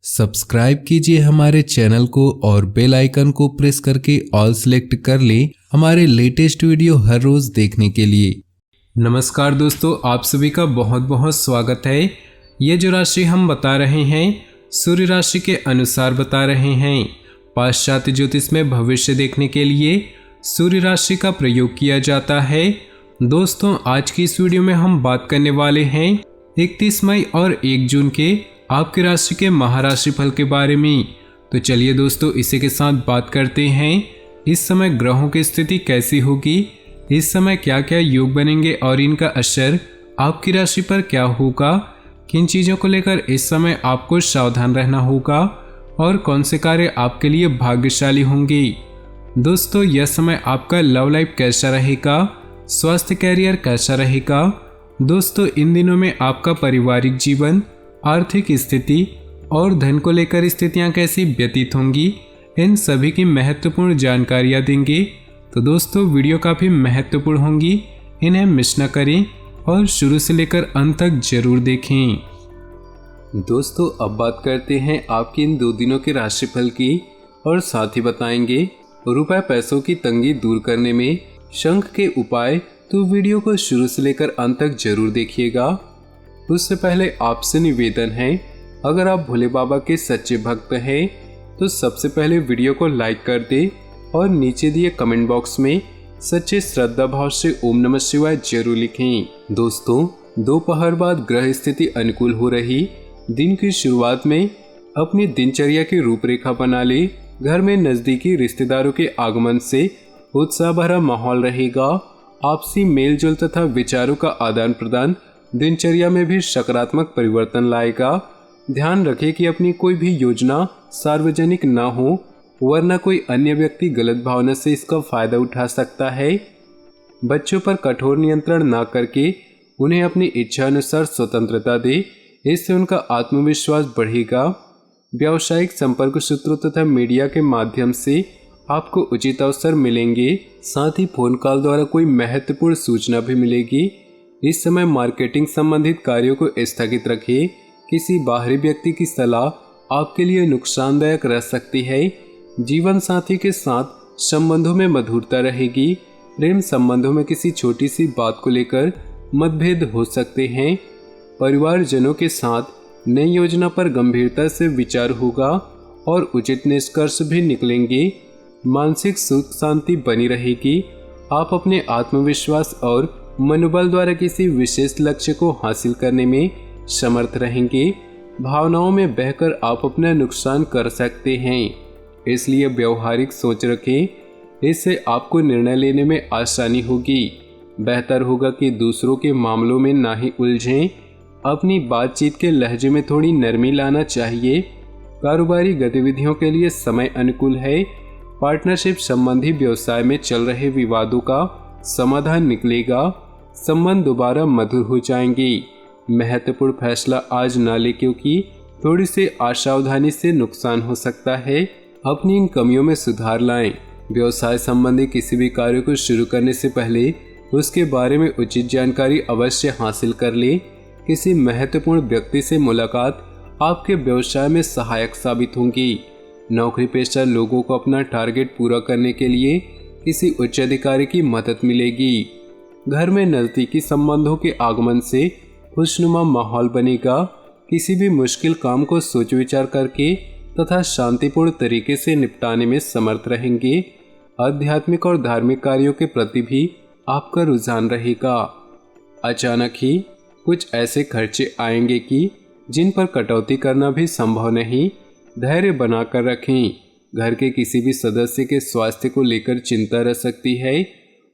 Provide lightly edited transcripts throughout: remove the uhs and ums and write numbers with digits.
Subscribe कीजिए हमारे channel को और बेल आइकन को प्रेस करके ऑल सेलेक्ट कर लें हमारे लेटेस्ट वीडियो हर रोज देखने के लिए। नमस्कार दोस्तों, आप सभी का बहुत बहुत स्वागत है। ये जो राशि हम बता रहे हैं सूर्य राशि के अनुसार बता रहे हैं। पाश्चात्य ज्योतिष में भविष्य देखने के लिए सूर्य राशि का प्रयोग किया जाता है। दोस्तों, आज की इस वीडियो में हम बात करने वाले हैं 31 मई और 1 जून के आपकी राशि के महाराशि फल के बारे में। तो चलिए दोस्तों, इसी के साथ बात करते हैं इस समय ग्रहों की स्थिति कैसी होगी, इस समय क्या क्या योग बनेंगे और इनका असर आपकी राशि पर क्या होगा, किन चीज़ों को लेकर इस समय आपको सावधान रहना होगा और कौन से कार्य आपके लिए भाग्यशाली होंगे। दोस्तों, यह समय आपका लव लाइफ कैसा रहेगा, स्वास्थ्य कैरियर कैसा रहेगा। दोस्तों, इन दिनों में आपका पारिवारिक जीवन, आर्थिक स्थिति और धन को लेकर स्थितियां कैसी व्यतीत होंगी, इन सभी की महत्वपूर्ण जानकारियां देंगे। तो दोस्तों, वीडियो काफ़ी महत्वपूर्ण होंगी, इन्हें मिस न करें और शुरू से लेकर अंत तक जरूर देखें। दोस्तों, अब बात करते हैं आपके इन 2 दिनों के राशिफल की और साथ ही बताएंगे रुपए पैसों की तंगी दूर करने में शंख के उपाय। तो वीडियो को शुरू से लेकर अंत तक जरूर देखिएगा। उससे पहले आपसे निवेदन है, अगर आप भोले बाबा के सच्चे भक्त हैं तो सबसे पहले वीडियो को लाइक कर दे और नीचे दिए कमेंट बॉक्स में सच्चे श्रद्धा भाव से ओम नमः शिवाय जरूर लिखें। दोस्तों, दोपहर बाद ग्रह स्थिति अनुकूल हो रही। दिन की शुरुआत में अपनी दिनचर्या की रूपरेखा बना ले। घर में नजदीकी रिश्तेदारों के आगमन से उत्साह भरा माहौल रहेगा। आपसी मेल जोल तथा विचारों का आदान प्रदान दिनचर्या में भी सकारात्मक परिवर्तन लाएगा। ध्यान रखें कि अपनी कोई भी योजना सार्वजनिक ना हो, वरना कोई अन्य व्यक्ति गलत भावना से इसका फायदा उठा सकता है। बच्चों पर कठोर नियंत्रण ना करके उन्हें अपनी इच्छा अनुसार स्वतंत्रता दे, इससे उनका आत्मविश्वास बढ़ेगा। व्यावसायिक संपर्क सूत्रों तथा मीडिया के माध्यम से आपको उचित अवसर मिलेंगे। साथ ही फोन कॉल द्वारा कोई महत्वपूर्ण सूचना भी मिलेगी। इस समय मार्केटिंग संबंधित कार्यों को स्थगित रखें। किसी बाहरी व्यक्ति की सलाह आपके लिए नुकसानदायक रह सकती है। जीवन साथी के साथ संबंधों में मधुरता रहेगी। प्रेम संबंधों में किसी छोटी सी बात को लेकर मतभेद हो सकते हैं। परिवारजनों के साथ नई योजना पर गंभीरता से विचार होगा और उचित निष्कर्ष भी निकलेंगे। मानसिक सुख शांति बनी रहेगी। आप अपने आत्मविश्वास और मनोबल द्वारा किसी विशेष लक्ष्य को हासिल करने में समर्थ रहेंगे। भावनाओं में बहकर आप अपना नुकसान कर सकते हैं, इसलिए व्यवहारिक सोच रखें। इससे आपको निर्णय लेने में आसानी होगी। बेहतर होगा कि दूसरों के मामलों में ना ही उलझें। अपनी बातचीत के लहजे में थोड़ी नरमी लाना चाहिए। कारोबारी गतिविधियों के लिए समय अनुकूल है। पार्टनरशिप संबंधी व्यवसाय में चल रहे विवादों का समाधान निकलेगा। संबंध दोबारा मधुर हो जाएंगे। महत्वपूर्ण फैसला आज ना ले, क्योंकि थोड़ी सी असावधानी से नुकसान हो सकता है। अपनी इन कमियों में सुधार लाएं। व्यवसाय संबंधी किसी भी कार्य को शुरू करने से पहले उसके बारे में उचित जानकारी अवश्य हासिल कर लें। किसी महत्वपूर्ण व्यक्ति से मुलाकात आपके व्यवसाय में सहायक साबित होंगी। नौकरी पेशा लोगों को अपना टारगेट पूरा करने के लिए किसी उच्च अधिकारी की मदद मिलेगी। घर में नजदीकी संबंधों के आगमन से खुशनुमा माहौल बनेगा। किसी भी मुश्किल काम को सोच विचार करके तथा शांतिपूर्ण तरीके से निपटाने में समर्थ रहेंगे। आध्यात्मिक और धार्मिक कार्यों के प्रति भी आपका रुझान रहेगा। अचानक ही कुछ ऐसे खर्चे आएंगे कि जिन पर कटौती करना भी संभव नहीं। धैर्य बनाकर रखें। घर के किसी भी सदस्य के स्वास्थ्य को लेकर चिंता रह सकती है।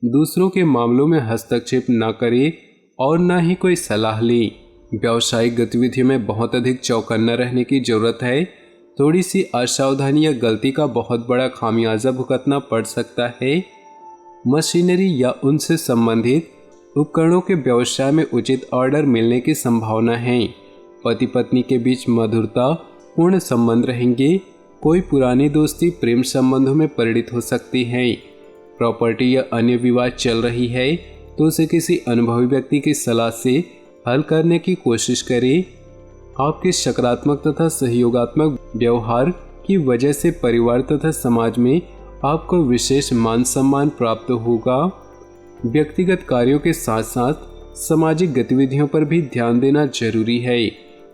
दूसरों के मामलों में हस्तक्षेप न करें और न ही कोई सलाह लें। व्यावसायिक गतिविधियों में बहुत अधिक चौकन्ना रहने की जरूरत है। थोड़ी सी असावधानी या गलती का बहुत बड़ा खामियाजा भुगतना पड़ सकता है। मशीनरी या उनसे संबंधित उपकरणों के व्यवसाय में उचित ऑर्डर मिलने की संभावना है। पति पत्नी के बीच मधुरता पूर्ण संबंध रहेंगे। कोई पुरानी दोस्ती प्रेम संबंधों में परिणित हो सकती है। प्रॉपर्टी या अन्य विवाद चल रही है तो उसे किसी अनुभवी व्यक्ति की सलाह से हल करने की कोशिश करें। आपके सकारात्मक तथा सहयोगात्मक व्यवहार की वजह से परिवार तथा समाज में आपको विशेष मान सम्मान प्राप्त होगा। व्यक्तिगत कार्यों के साथ साथ सामाजिक गतिविधियों पर भी ध्यान देना जरूरी है।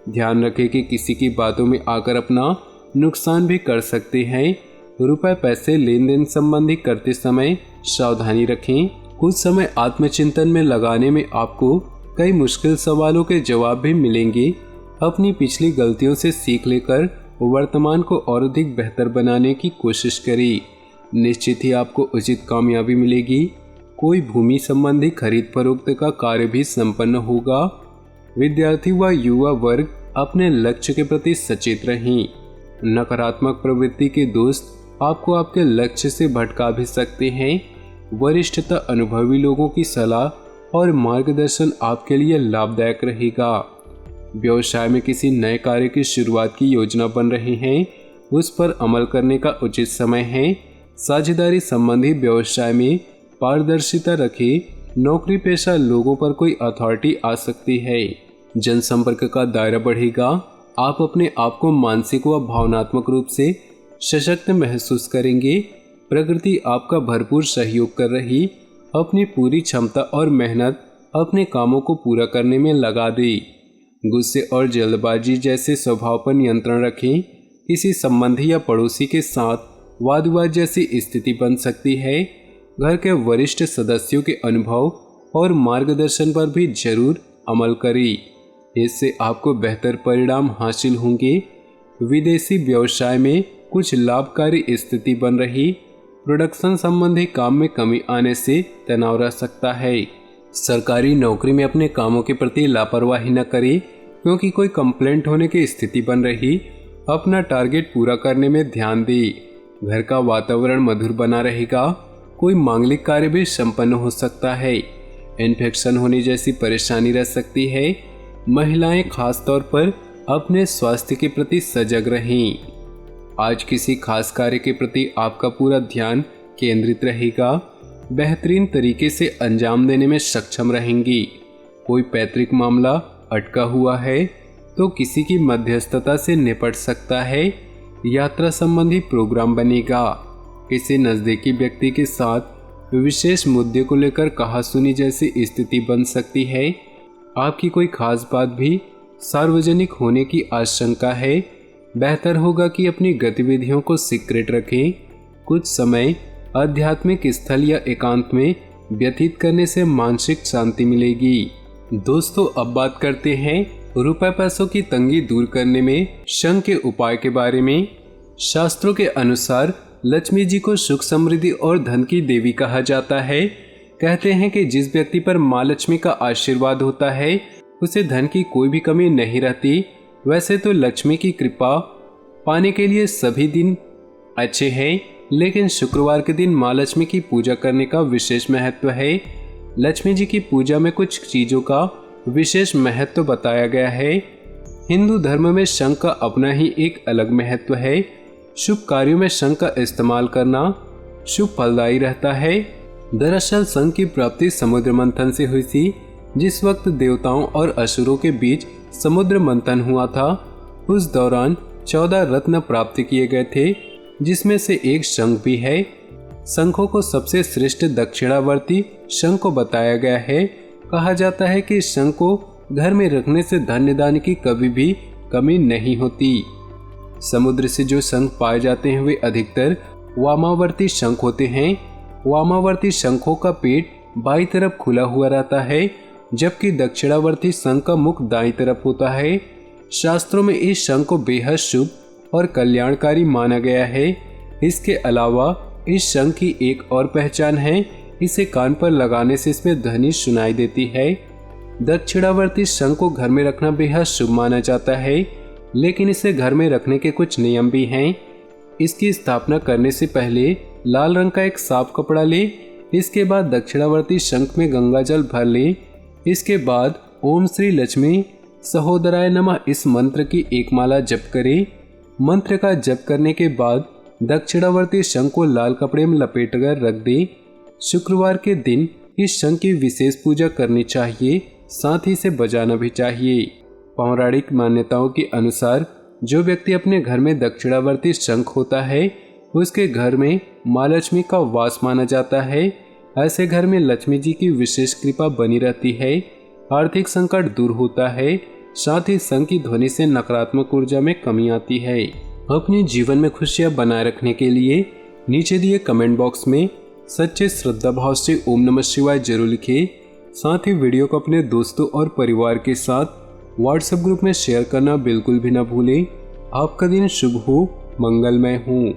ध्यान रखें कि किसी की बातों में आकर अपना नुकसान भी कर सकते हैं। रुपए पैसे लेन देन संबंधी करते समय सावधानी रखें। कुछ समय आत्मचिंतन में लगाने में आपको कई मुश्किल सवालों के जवाब भी मिलेंगे। अपनी पिछली गलतियों से सीख लेकर वर्तमान को और अधिक बेहतर बनाने की कोशिश करें। निश्चित ही आपको उचित कामयाबी मिलेगी। कोई भूमि संबंधी खरीद फरोख्त का कार्य भी संपन्न होगा। विद्यार्थी व युवा वर्ग अपने लक्ष्य के प्रति सचेत रहें। नकारात्मक प्रवृत्ति के दोस्त आपको आपके लक्ष्य से भटका भी सकते हैं। वरिष्ठ तथा अनुभवी लोगों की सलाह और मार्गदर्शन आपके लिए लाभदायक रहेगा। व्यवसाय में किसी नए कार्य की शुरुआत की योजना बन रही है, उस पर अमल करने का उचित समय है। साझेदारी संबंधी व्यवसाय में पारदर्शिता रखें। नौकरी पेशा लोगों पर कोई अथॉरिटी आ सकती है। जनसंपर्क का दायरा बढ़ेगा। आप अपने आप को मानसिक व भावनात्मक रूप से सशक्त महसूस करेंगे। प्रकृति आपका भरपूर सहयोग कर रही। अपनी पूरी क्षमता और मेहनत अपने कामों को पूरा करने में लगा दे। गुस्से और जल्दबाजी जैसे स्वभाव पर नियंत्रण रखें। किसी संबंधी या पड़ोसी के साथ वाद विवाद जैसी स्थिति बन सकती है। घर के वरिष्ठ सदस्यों के अनुभव और मार्गदर्शन पर भी जरूर अमल करें। इससे आपको बेहतर परिणाम हासिल होंगे। विदेशी व्यवसाय में कुछ लाभकारी स्थिति बन रही। प्रोडक्शन संबंधी काम में कमी आने से तनाव रह सकता है। सरकारी नौकरी में अपने कामों के प्रति लापरवाही न करें, क्योंकि कोई कंप्लेंट होने की स्थिति बन रही। अपना टारगेट पूरा करने में ध्यान दें। घर का वातावरण मधुर बना रहेगा। कोई मांगलिक कार्य भी संपन्न हो सकता है। इन्फेक्शन होने जैसी परेशानी रह सकती है। महिलाएं खास तौर पर अपने स्वास्थ्य के प्रति सजग रहें। आज किसी खास कार्य के प्रति आपका पूरा ध्यान केंद्रित रहेगा। बेहतरीन तरीके से अंजाम देने में सक्षम रहेंगी। कोई पैतृक मामला अटका हुआ है तो किसी की मध्यस्थता से निपट सकता है। यात्रा संबंधी प्रोग्राम बनेगा। किसी नज़दीकी व्यक्ति के साथ विशेष मुद्दे को लेकर कहासुनी जैसी स्थिति बन सकती है। आपकी कोई खास बात भी सार्वजनिक होने की आशंका है। बेहतर होगा कि अपनी गतिविधियों को सीक्रेट रखें। कुछ समय आध्यात्मिक स्थल या एकांत में व्यतीत करने से मानसिक शांति मिलेगी। दोस्तों, अब बात करते हैं रुपए पैसों की तंगी दूर करने में शंख के उपाय के बारे में। शास्त्रों के अनुसार लक्ष्मी जी को सुख समृद्धि और धन की देवी कहा जाता है। कहते हैं कि जिस व्यक्ति पर माँ लक्ष्मी का आशीर्वाद होता है उसे धन की कोई भी कमी नहीं रहती। वैसे तो लक्ष्मी की कृपा पाने के लिए सभी दिन अच्छे हैं, लेकिन शुक्रवार के दिन माँ लक्ष्मी की पूजा करने का विशेष महत्व है। लक्ष्मी जी की पूजा में कुछ चीज़ों का विशेष महत्व बताया गया है। हिंदू धर्म में शंख का अपना ही एक अलग महत्व है। शुभ कार्यों में शंख का इस्तेमाल करना शुभ फलदायी रहता है। दरअसल शंख की प्राप्ति समुद्र मंथन से हुई थी। जिस वक्त देवताओं और असुरों के बीच समुद्र मंथन हुआ था, उस दौरान 14 रत्न प्राप्त किए गए थे, जिसमें से एक शंख भी है। शंखों को सबसे श्रेष्ठ दक्षिणावर्ती शंख को बताया गया है। कहा जाता है कि शंख को घर में रखने से धन्य दान की कभी भी कमी नहीं होती। समुद्र से जो शंख पाए जाते हैं वे अधिकतर वामावर्ती शंख होते हैं। वामावर्ती शंखों का पेट बाईं तरफ खुला हुआ रहता है, जबकि दक्षिणावर्ती शंख का मुख दाईं तरफ होता है। शास्त्रों में इस शंख को बेहद शुभ और कल्याणकारी माना गया है। इसके अलावा इस शंख की एक और पहचान है, इसे कान पर लगाने से इसमें ध्वनि सुनाई देती है। दक्षिणावर्ती शंख को घर में रखना बेहद शुभ माना जाता है, लेकिन इसे घर में रखने के कुछ नियम भी हैं। इसकी स्थापना करने से पहले लाल रंग का एक साफ कपड़ा ले। इसके बाद दक्षिणावर्ती शंख में गंगा जल भर ले। इसके बाद ओम श्री लक्ष्मी सहोदराय नमः इस मंत्र की एक माला जप करें। मंत्र का जप करने के बाद दक्षिणावर्ती शंख को लाल कपड़े में लपेटकर रख दे। शुक्रवार के दिन इस शंख की विशेष पूजा करनी चाहिए, साथ ही इसे बजाना भी चाहिए। पौराणिक मान्यताओं के अनुसार जो व्यक्ति अपने घर में दक्षिणावर्ती शंख होता है उसके घर में माँ लक्ष्मी का वास माना जाता है। ऐसे घर में लक्ष्मी जी की विशेष कृपा बनी रहती है, आर्थिक संकट दूर होता है, साथ ही शंख की ध्वनि से नकारात्मक ऊर्जा में कमी आती है। अपने जीवन में खुशियां बनाए रखने के लिए नीचे दिए कमेंट बॉक्स में सच्चे श्रद्धा भाव से ओम नमः शिवाय जरूर लिखें। साथ ही वीडियो को अपने दोस्तों और परिवार के साथ व्हाट्सएप ग्रुप में शेयर करना बिल्कुल भी न भूलें। आपका दिन शुभ हो, मंगलमय हो।